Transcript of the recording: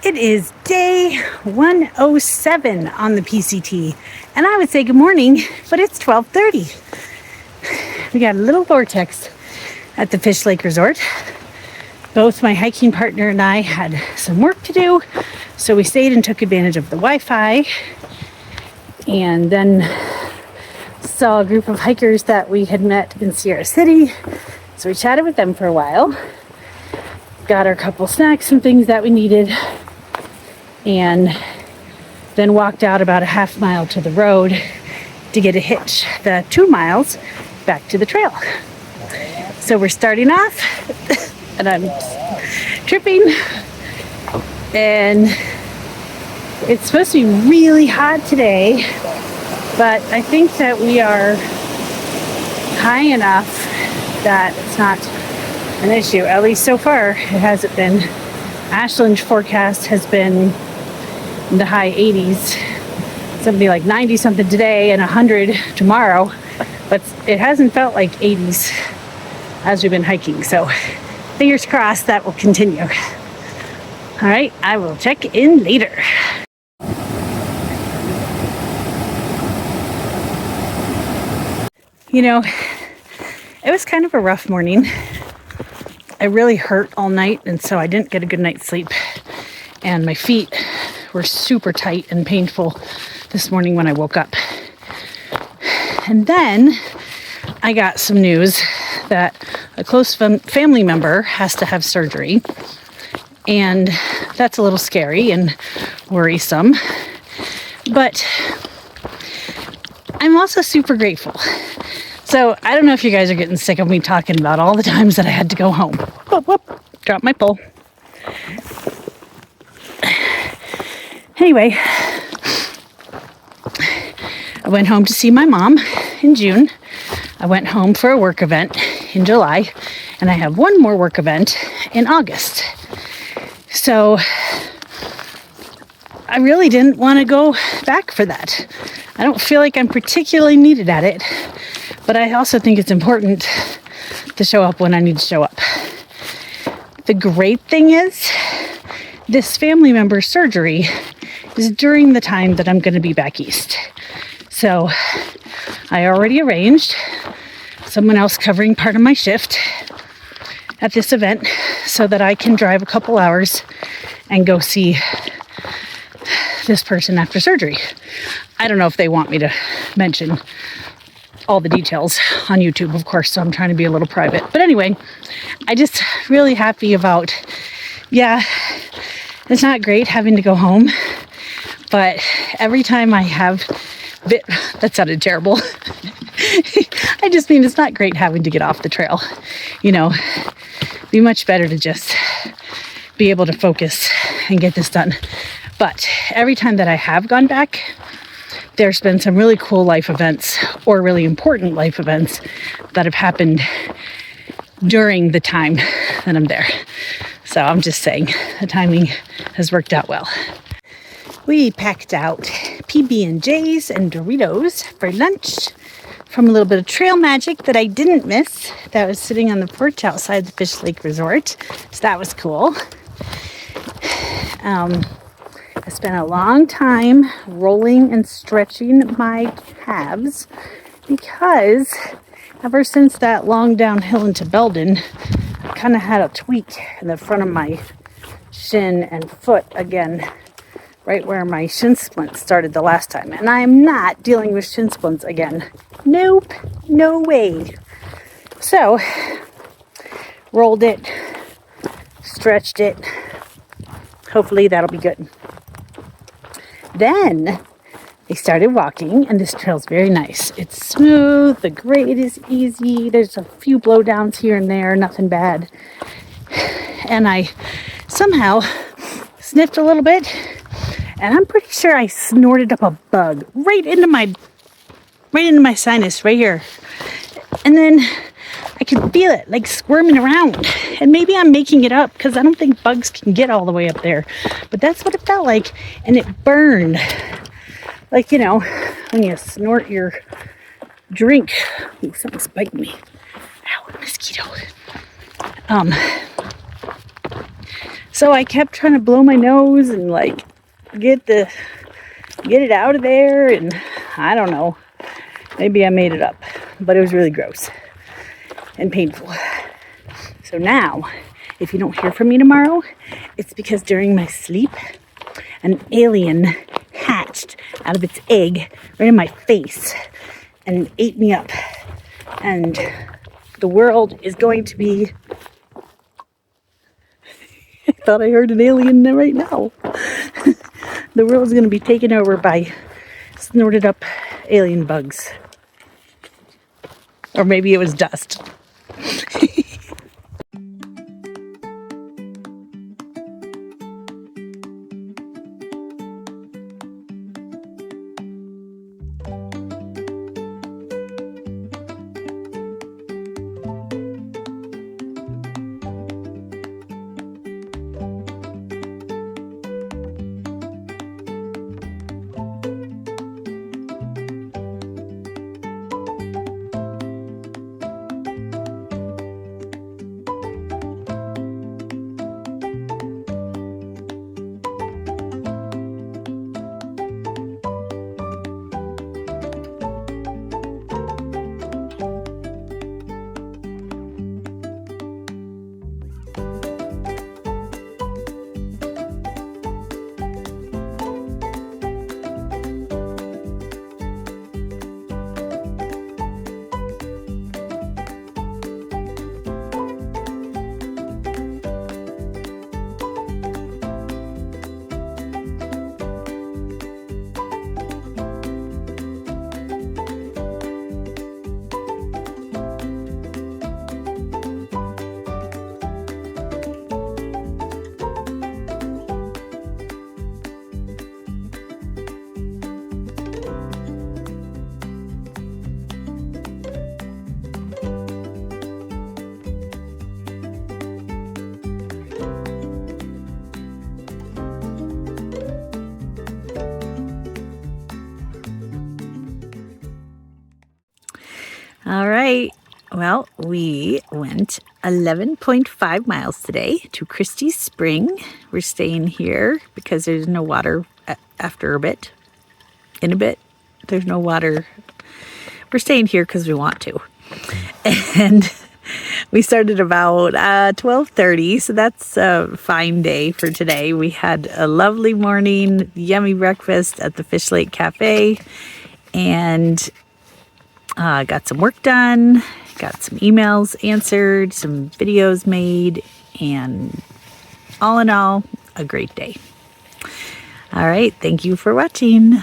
It is day 107 on the PCT, and I would say good morning, but it's 12:30. We got a little vortex at the Fish Lake Resort. Both my hiking partner and I had some work to do, so we stayed and took advantage of the Wi-Fi, and then saw a group of hikers that we had met in Sierra City, so we chatted with them for a while, got our couple snacks and things that we needed, and then walked out about a half mile to the road to get a hitch, the 2 miles back to the trail. So we're starting off and I'm tripping, and it's supposed to be really hot today, but I think that we are high enough that it's not an issue. At least so far it hasn't been. Ashland's forecast has been in the high 80s, something like 90 something today and 100 tomorrow, but it hasn't felt like 80s as we've been hiking, so fingers crossed that will continue. All right, I will check in later. You know, it was kind of a rough morning. I really hurt all night, and so I didn't get a good night's sleep, and my feet were super tight and painful this morning when I woke up. And then I got some news that a close family member has to have surgery, and that's a little scary and worrisome, but I'm also super grateful. So I don't know if you guys are getting sick of me talking about all the times that I had to go home. Whoop, whoop, drop my pole. Anyway, I went home to see my mom in June. I went home for a work event in July, and I have one more work event in August. So I really didn't want to go back for that. I don't feel like I'm particularly needed at it, but I also think it's important to show up when I need to show up. The great thing is, this family member's surgery is during the time that I'm going to be back east. So I already arranged someone else covering part of my shift at this event so that I can drive a couple hours and go see this person after surgery. I don't know if they want me to mention all the details on YouTube, of course, so I'm trying to be a little private. But anyway, I just really happy about, yeah, it's not great having to go home, but every time I have that sounded terrible. I just mean it's not great having to get off the trail. You know, it'd be much better to just be able to focus and get this done. But every time that I have gone back, there's been some really cool life events or really important life events that have happened during the time that I'm there. So I'm just saying the timing has worked out well. We packed out PB&Js and Doritos for lunch from a little bit of trail magic that I didn't miss, that was sitting on the porch outside the Fish Lake Resort. So that was cool. I spent a long time rolling and stretching my calves because ever since that long downhill into Belden, I kind of had a tweak in the front of my shin and foot again, right where my shin splint started the last time. And I am not dealing with shin splints again. Nope, no way. So, rolled it, stretched it. Hopefully that'll be good. Then I started walking, and this trail's very nice. It's smooth, the grade is easy, there's a few blowdowns here and there, nothing bad. And I somehow sniffed a little bit, and I'm pretty sure I snorted up a bug right into my sinus right here. And then I could feel it like squirming around. And maybe I'm making it up because I don't think bugs can get all the way up there. But that's what it felt like. And it burned. Like, you know, when you snort your drink. Ooh, something's biting me. Ow, a mosquito. So I kept trying to blow my nose and like get it out of there, and I don't know. Maybe I made it up, but it was really gross and painful. So now, if you don't hear from me tomorrow, it's because during my sleep, an alien hatched out of its egg right in my face and ate me up. And the world is going to be... I thought I heard an alien right now. The world is going to be taken over by snorted up alien bugs. Or maybe it was dust. All right. Well, we went 11.5 miles today to Christy's Spring. We're staying here because there's no water after a bit. In a bit, there's no water. We're staying here because we want to. And we started about 12:30, so that's a fine day for today. We had a lovely morning, yummy breakfast at the Fish Lake Cafe, and got some work done, got some emails answered, some videos made, and all in all, a great day. All right, thank you for watching.